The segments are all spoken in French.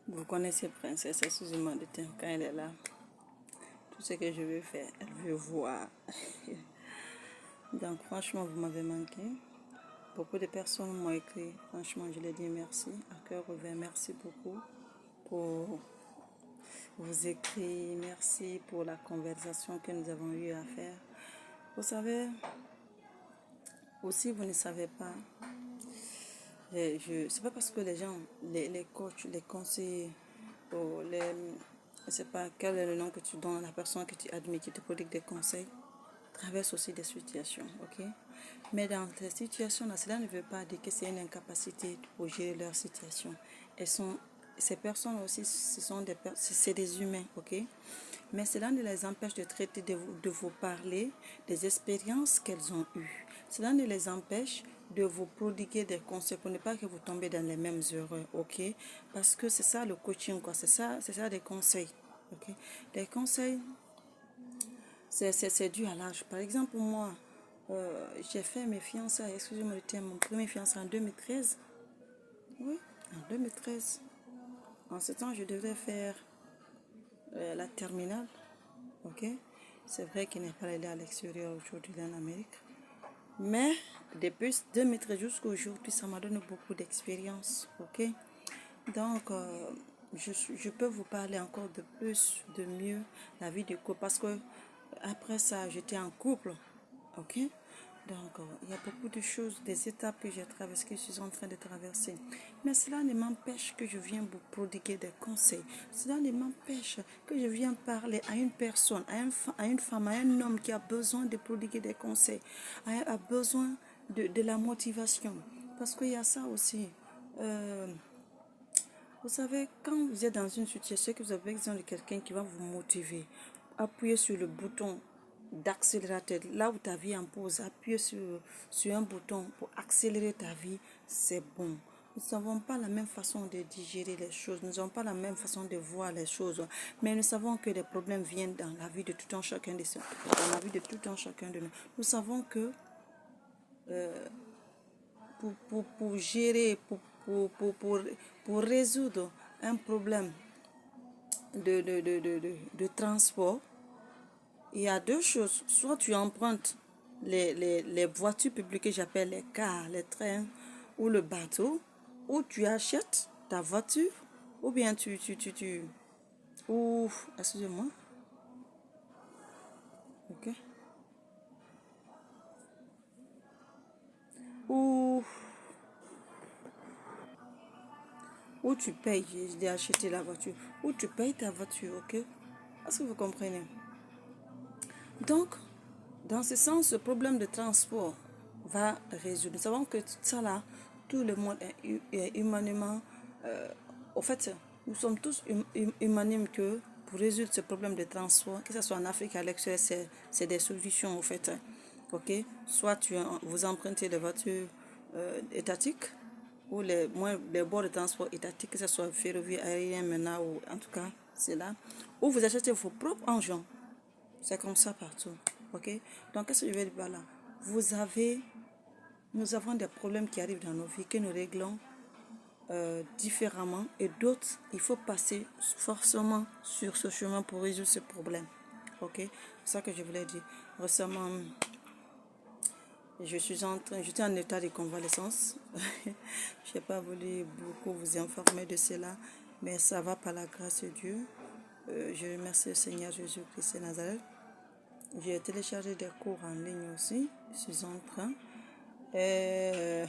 Vous connaissez Princesse, excusez-moi de temps, quand elle est là, tout ce que je veux faire, elle veut voir. Donc franchement, vous m'avez manqué. Beaucoup de personnes m'ont écrit, franchement, je leur dis merci, à cœur ouvert, merci beaucoup pour vos écrits, merci pour la conversation que nous avons eu à faire. Vous savez, aussi vous ne savez pas, c'est pas parce que les gens, les coachs, les conseillers, je sais pas quel est le nom que tu donnes à la personne que tu admets, qui te prodigue des conseils, traverse aussi des situations, ok? Mais dans ces situations-là, cela ne veut pas dire que c'est une incapacité pour gérer leur situation. Ces personnes aussi, c'est des humains, ok? Mais cela ne les empêche de traiter, de vous parler des expériences qu'elles ont eues. Cela ne les empêche de vous prodiguer des conseils pour ne pas que vous tombez dans les mêmes erreurs, ok? Parce que c'est ça le coaching, quoi. C'est ça des conseils, ok? Des conseils, c'est dû à l'âge. Par exemple, moi, j'ai fait mes fiançailles, excusez-moi le terme, mon premier fiançailles en 2013. Oui, en 2013. En ce temps, je devais faire la terminale. Ok? C'est vrai qu'il n'est pas allé à l'extérieur aujourd'hui en Amérique. Mais depuis 2013 jusqu'à aujourd'hui, ça m'a donné beaucoup d'expérience. Ok? Donc, je peux vous parler encore de plus, de mieux, la vie de couple. Parce que après ça, j'étais en couple. Ok? Donc, il y a beaucoup de choses, des étapes que j'ai traversées, que je suis en train de traverser. Mais cela ne m'empêche que je viens vous prodiguer des conseils. Cela ne m'empêche que je viens parler à une personne, à une femme, à un homme qui a besoin de prodiguer des conseils, a besoin de la motivation. Parce qu'il y a ça aussi. Vous savez, quand vous êtes dans une situation que vous avez besoin de quelqu'un qui va vous motiver, appuyez sur le bouton d'accélérateur, là où ta vie est en pause, appuyez sur un bouton pour accélérer ta vie, c'est bon. Nous n'avons pas la même façon de digérer les choses, nous n'avons pas la même façon de voir les choses, mais nous savons que les problèmes viennent dans la vie de tout un chacun de dans la vie de tout un chacun de nous. Nous savons que pour gérer, pour résoudre un problème de transport, il y a deux choses. Soit tu empruntes les voitures publiques que j'appelle les cars, les trains ou le bateau, ou tu achètes ta voiture, ou bien ou, excusez-moi, ok, ou, ou tu payes, j'ai acheté la voiture, ou tu payes ta voiture, ok. Est-ce que vous comprenez? Donc, dans ce sens, ce problème de transport va résoudre. Nous savons que tout ça là, tout le monde est humainement... au fait, nous sommes tous humanimes que pour résoudre ce problème de transport, que ce soit en Afrique, à l'extérieur, c'est des solutions, au fait. Ok? Soit vous empruntez les voitures étatiques ou les bords de transport étatiques, que ce soit ferroviaire, aérien, maintenant, ou en tout cas, c'est là. Ou vous achetez vos propres engins. C'est comme ça partout. Ok? Donc, qu'est-ce que je vais dire par là? Nous avons des problèmes qui arrivent dans nos vies que nous réglons différemment, et d'autres, il faut passer forcément sur ce chemin pour résoudre ce problème. Ok? C'est ça que je voulais dire. Récemment, j'étais en état de convalescence. Je n'ai pas voulu beaucoup vous informer de cela, mais ça va par la grâce de Dieu. Je remercie le Seigneur Jésus-Christ de Nazareth. J'ai téléchargé des cours en ligne aussi. Je suis en train. Et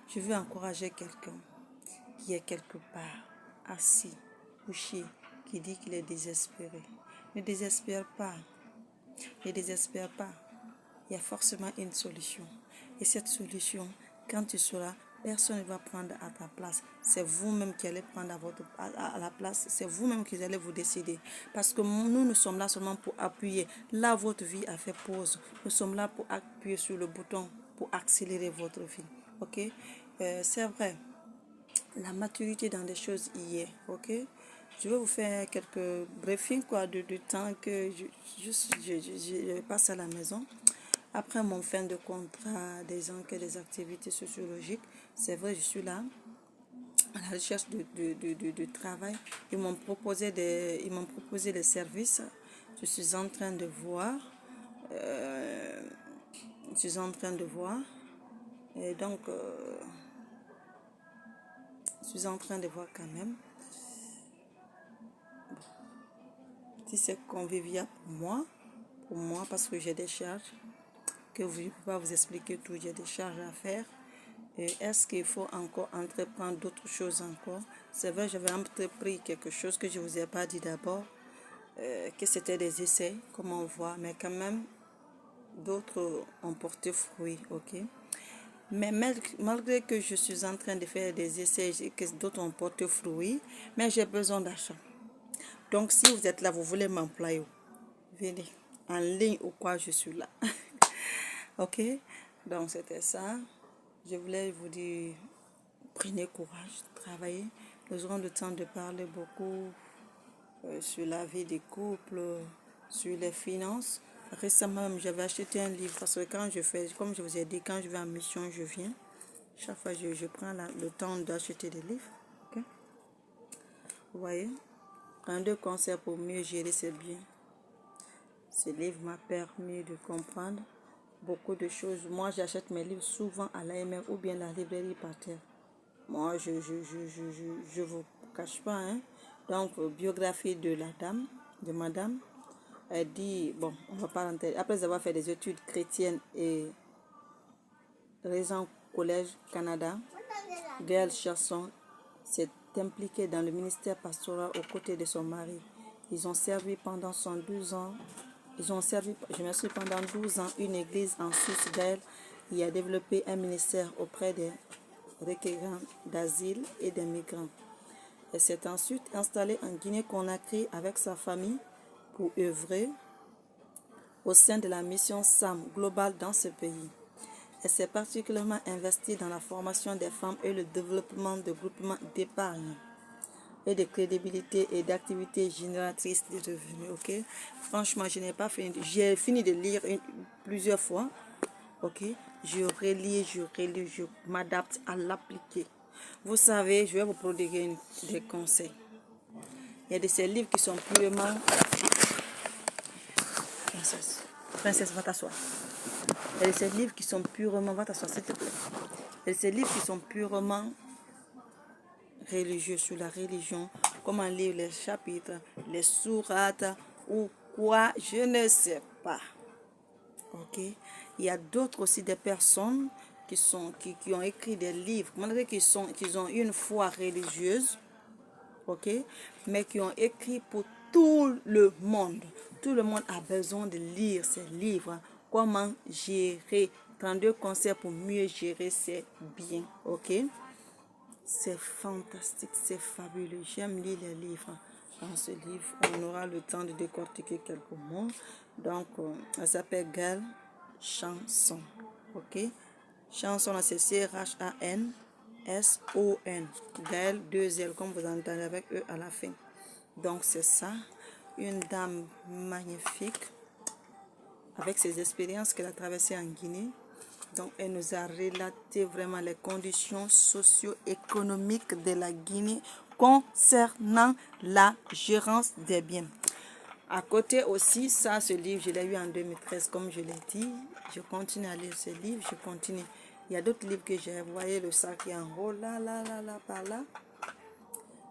je veux encourager quelqu'un qui est quelque part, assis, couché, qui dit qu'il est désespéré. Ne désespère pas. Ne désespère pas. Il y a forcément une solution. Et cette solution, quand tu seras, personne ne va prendre à ta place. C'est vous-même qui allez prendre à la place. C'est vous-même qui allez vous décider. Parce que nous sommes là seulement pour appuyer. Là, votre vie a fait pause. Nous sommes là pour appuyer sur le bouton, pour accélérer votre vie. Ok? C'est vrai. La maturité dans les choses y est. Ok? Je vais vous faire quelques briefings de temps que je passe à la maison. Après mon fin de contrat, des enquêtes, des activités sociologiques, c'est vrai, je suis là. la recherche de travail. Ils m'ont proposé des services. Je suis en train de voir. Je suis en train de voir. Et donc, je suis en train de voir quand même. Si c'est convivial pour moi, parce que j'ai des charges que je ne peux pas vous expliquer tout, j'ai des charges à faire. Et est-ce qu'il faut encore entreprendre d'autres choses encore? C'est vrai, j'avais entrepris quelque chose que je ne vous ai pas dit d'abord, que c'était des essais, comme on voit, mais quand même, d'autres ont porté fruit, ok? Mais malgré que je suis en train de faire des essais et que d'autres ont porté fruit, mais j'ai besoin d'argent. Donc, si vous êtes là, vous voulez m'employer, venez en ligne ou quoi, je suis là. Ok? Donc, c'était ça. Je voulais vous dire, prenez courage, travaillez. Nous aurons le temps de parler beaucoup sur la vie des couples, sur les finances. Récemment, j'avais acheté un livre parce que quand je fais, comme je vous ai dit, quand je vais en mission, je viens. Chaque fois, je prends le temps d'acheter des livres. Okay? Vous voyez? 32 conseils pour mieux gérer ses biens. Ce livre m'a permis de comprendre beaucoup de choses. Moi, j'achète mes livres souvent à l'AMR ou bien la librairie par terre. Moi, je vous cache pas, hein. Donc, biographie de la dame, de madame, elle dit, bon, on va pas rentrer. Après avoir fait des études chrétiennes et raison collège Canada, Gaëlle Chasson s'est impliquée dans le ministère pastoral aux côtés de son mari. Ils ont servi pendant 12 ans. Pendant 12 ans une église en Suisse. Gaëlle y a développé un ministère auprès des requérants d'asile et des migrants. Elle s'est ensuite installée en Guinée-Conakry avec sa famille pour œuvrer au sein de la mission SAM globale dans ce pays. Elle s'est particulièrement investie dans la formation des femmes et le développement de groupements d'épargne et de crédibilité et d'activités génératrices de revenus. Ok, franchement, je n'ai pas fini. J'ai fini de lire plusieurs fois. Ok, je relis, je m'adapte à l'appliquer. Vous savez, je vais vous prodiguer des conseils. Il y a de ces livres qui sont purement... Princesse, va t'asseoir. Il y a de ces livres qui sont purement... Va t'asseoir, s'il te plaît. Il y a de ces livres qui sont purement religieux, sur la religion, comment lire les chapitres, les sourates ou quoi, je ne sais pas. Ok, il y a d'autres aussi, des personnes qui ont écrit des livres, malgré qu'ils ont une foi religieuse, ok, mais qui ont écrit pour tout le monde. Tout le monde a besoin de lire ces livres. Comment gérer, 32 conseils pour mieux gérer ses biens, ok. C'est fantastique, c'est fabuleux. J'aime lire les livres. Dans ce livre, on aura le temps de décortiquer quelques mots. Donc, elle s'appelle Gaëlle Chasson. Ok? Chanson, c'est CHANSON. Gaëlle, 2 L, comme vous entendez avec eux à la fin. Donc, c'est ça. Une dame magnifique, avec ses expériences qu'elle a traversées en Guinée. Donc, elle nous a relaté vraiment les conditions socio-économiques de la Guinée concernant la gérance des biens. À côté aussi, ça, ce livre, je l'ai eu en 2013, comme je l'ai dit. Je continue à lire ce livre, je continue. Il y a d'autres livres que j'ai. Vous voyez le sac qui est en haut, là, par là.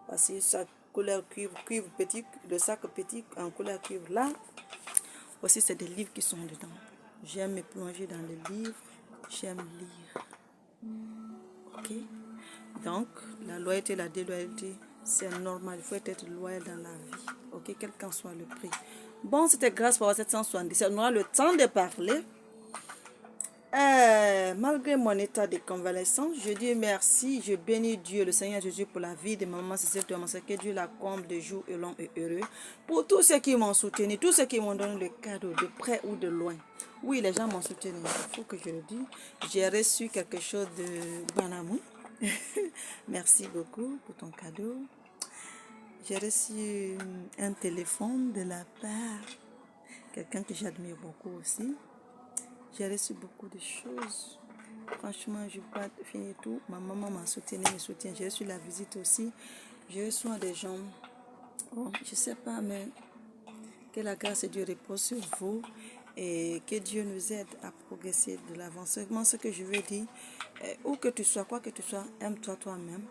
Voici ça, couleur cuivre petit, le sac petit en couleur cuivre là. Aussi, c'est des livres qui sont dedans. J'aime me plonger dans les livres. J'aime lire. Ok? Donc, la loyauté, la déloyauté, c'est normal. Il faut être loyal dans la vie. Ok? Quel qu'en soit le prix. Bon, c'était grâce pour 777. On aura le temps de parler. Malgré mon état de convalescence, je dis merci. Je bénis Dieu, le Seigneur Jésus, pour la vie de maman Cécile Thomas. Que Dieu la comble de jours et long et heureux. Pour tous ceux qui m'ont soutenu, tous ceux qui m'ont donné le cadeau, de près ou de loin. Oui, les gens m'ont soutenu. Il faut que je le dise. J'ai reçu quelque chose de Banamou. Merci beaucoup pour ton cadeau. J'ai reçu un téléphone de la part. Quelqu'un que j'admire beaucoup aussi. J'ai reçu beaucoup de choses. Franchement, je ne peux pas finir tout. Ma maman m'a soutenu, me soutient. J'ai reçu la visite aussi. Je reçois des gens. Oh, je ne sais pas, mais que la grâce de Dieu repose sur vous et que Dieu nous aide à progresser de l'avant. Seulement ce que je veux dire, où que tu sois, quoi que tu sois, aime-toi toi-même.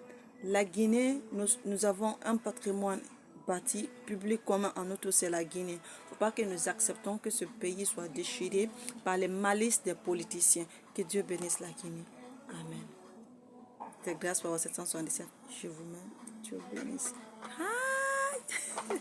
La Guinée, nous avons un patrimoine bâti, public commun en outre, c'est la Guinée. Il ne faut pas que nous acceptons que ce pays soit déchiré par les malices des politiciens. Que Dieu bénisse la Guinée. Amen. Que grâce pour 777. Je vous mets. Dieu bénisse. Aïe!